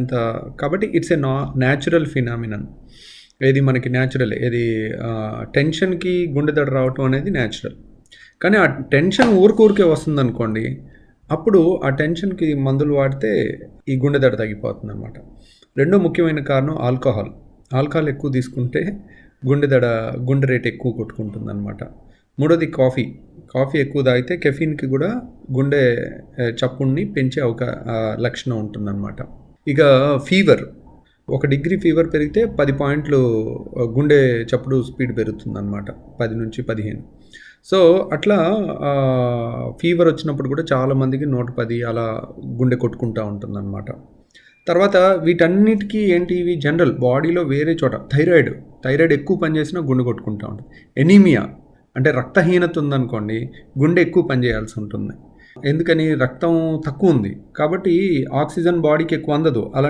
అంత కాబట్టి it's a natural phenomenon. ఏది మనకి న్యాచురల్ ఏది టెన్షన్‌కి గుండె దడ రావటం అనేది న్యాచురల్. కానీ ఆ టెన్షన్ ఊరికే వస్తుందనుకోండి, అప్పుడు ఆ టెన్షన్‌కి మందులు వాడితే ఈ గుండె దడ తగ్గిపోతుందనమాట. రెండో ముఖ్యమైన కారణం ఆల్కహాల్. ఆల్కహాల్ ఎక్కువ తీసుకుంటే గుండె రేట్ ఎక్కువ కొట్టుకుంటుందనమాట. మూడోది కాఫీ ఎక్కువ తాగితే కెఫీన్‌కి కూడా గుండె చప్పుడుని పెంచే లక్షణం ఉంటుందనమాట. ఇక ఒక డిగ్రీ ఫీవర్ పెరిగితే 10 పాయింట్లు గుండె చప్పుడు స్పీడ్ పెరుగుతుందనమాట. 10-15. సో, అట్లా ఫీవర్ వచ్చినప్పుడు కూడా చాలామందికి 110 అలా గుండె కొట్టుకుంటా ఉంటుందనమాట. తర్వాత వీటన్నిటికీ ఏంటి ఇవి జనరల్ బాడీలో వేరే చోట థైరాయిడ్ ఎక్కువ పనిచేసినా గుండె కొట్టుకుంటా ఉంటుంది. ఎనీమియా అంటే రక్తహీనత ఉందనుకోండి, గుండె ఎక్కువ పనిచేయాల్సి ఉంటుంది. ఎందుకని రక్తం తక్కువ ఉంది కాబట్టి ఆక్సిజన్ బాడీకి ఎక్కువ అందదు. అలా